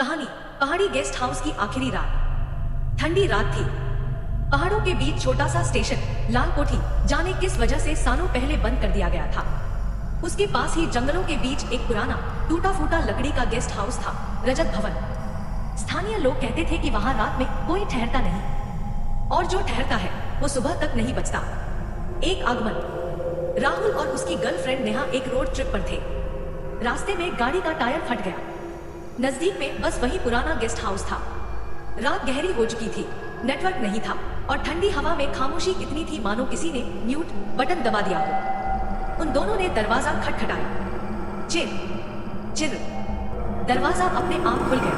कहानी पहाड़ी guest house की आखिरी रात। ठंडी रात थी। पहाड़ों के बीच छोटा सा स्टेशन लाल कोठी जाने किस वजह से सालों पहले बंद कर दिया गया था। उसके पास ही जंगलों के बीच एक पुराना टूटा फूटा लकड़ी का गेस्ट हाउस था, रजत भवन। स्थानीय लोग कहते थे कि वहां रात में कोई ठहरता नहीं और जो ठहरता है वो सुबह तक नहीं बचता। एक आगमन। राहुल और उसकी गर्लफ्रेंड नेहा एक रोड ट्रिप पर थे। रास्ते में गाड़ी का टायर फट गया। नजदीक में बस वही पुराना गेस्ट हाउस था। रात गहरी हो चुकी थी, नेटवर्क नहीं था और ठंडी हवा में खामोशी इतनी थी मानो किसी ने म्यूट बटन दबा दिया हो। उन दोनों ने दरवाजा खटखटाया। चिर चिर दरवाजा अपने आप खुल गया।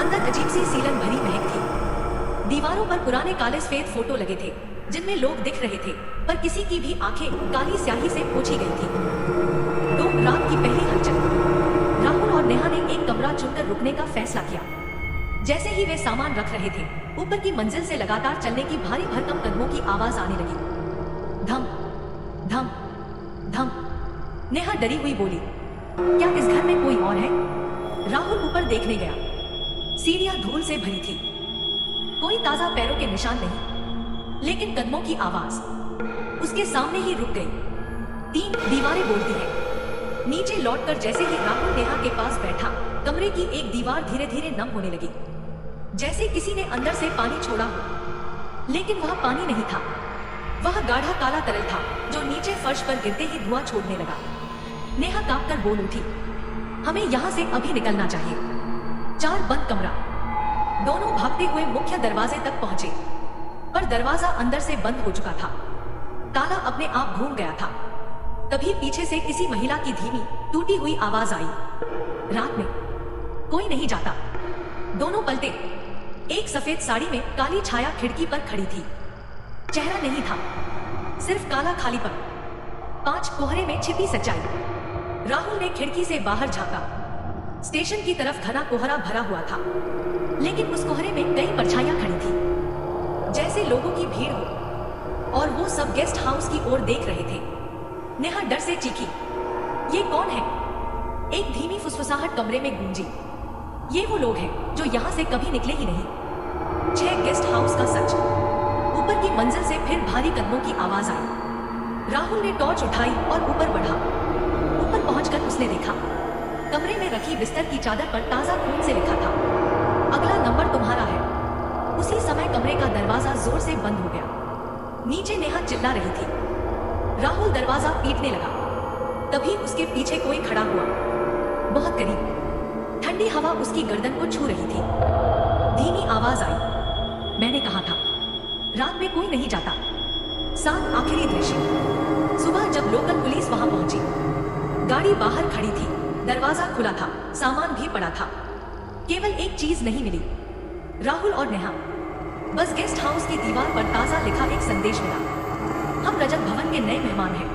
अंदर अजीब सी सीलन भरी महक थी। दीवारों पर पुराने काले सफेद फोटो लगे थे जिनमें लोग दिख रहे थे, पर किसी की भी आंखें काली स्याही से पोंछी गई थी। तो रात की पहली हलचल। राहुल और नेहा ने एक कमरा चुनकर रुकने का फैसला किया। जैसे ही वे सामान रख रहे थे, ऊपर की मंजिल से लगातार चलने की भारी भरकम कदमों की आवाज आने लगी। धम धम धम। नेहा डरी हुई बोली, क्या इस घर में कोई और है? राहुल ऊपर देखने गया। सीढ़ियां धूल से भरी थी। कोई ताजा पैरों के निशान नहीं, लेकिन कदमों की आवाज उसके सामने ही रुक गई। 3 दीवारें बोलती हैं। नीचे लौटकर जैसे ही राहुल नेहा के पास बैठा, कमरे की एक दीवार धीरे धीरे नम होने लगी, जैसे किसी ने अंदर से पानी छोड़ा हो। लेकिन वह पानी नहीं था, वह गाढ़ा काला तरल था जो नीचे फर्श पर गिरते ही धुआं छोड़ने लगा। नेहा कांपकर बोल उठी, हमें यहाँ से अभी निकलना चाहिए। 4 बंद कमरा। दोनों भागते हुए मुख्य दरवाजे तक पहुंचे, पर दरवाजा अंदर से बंद हो चुका था। ताला अपने आप घूम गया था। तभी पीछे से किसी महिला की धीमी टूटी हुई आवाज आई, रात में कोई नहीं जाता। दोनों पलटे। एक सफेद साड़ी में काली छाया खिड़की पर खड़ी थी। चेहरा नहीं था, सिर्फ काला खालीपन। 5 कोहरे में छिपी सच्चाई। राहुल ने खिड़की से बाहर झांका। स्टेशन की तरफ घना कोहरा भरा हुआ था, लेकिन उस कोहरे में कई परछाइयां खड़ी थी, जैसे लोगों की भीड़ हो, और वो सब गेस्ट हाउस की ओर देख रहे थे। नेहा डर से चीखी, ये कौन है? एक धीमी फुसफुसाहट कमरे में गूंजी, ये वो लोग हैं जो यहाँ से कभी निकले ही नहीं। 6 गेस्ट हाउस का सच। ऊपर की मंजिल से फिर भारी कदमों की आवाज आई। राहुल ने टॉर्च उठाई और ऊपर बढ़ा। ऊपर पहुंचकर उसने देखा, कमरे में रखी बिस्तर की चादर पर ताजा खून से लिखा था, अगला नंबर तुम्हारा है। उसी समय कमरे का दरवाजा जोर से बंद हो गया। नीचे नेहा चिल्ला रही थी। राहुल दरवाजा पीटने लगा। तभी उसके पीछे कोई खड़ा हुआ, बहुत करीब। ठंडी हवा उसकी गर्दन को छू रही थी। धीमी आवाज आई, मैंने कहा था रात में कोई नहीं जाता। 7 आखिरी दृश्य। सुबह जब लोकल पुलिस वहां पहुंची, गाड़ी बाहर खड़ी थी, दरवाजा खुला था, सामान भी पड़ा था। केवल एक चीज नहीं मिली, राहुल और नेहा। बस गेस्ट हाउस की दीवार पर ताजा लिखा एक संदेश मिला, हम रजत भवन के नए मेहमान हैं।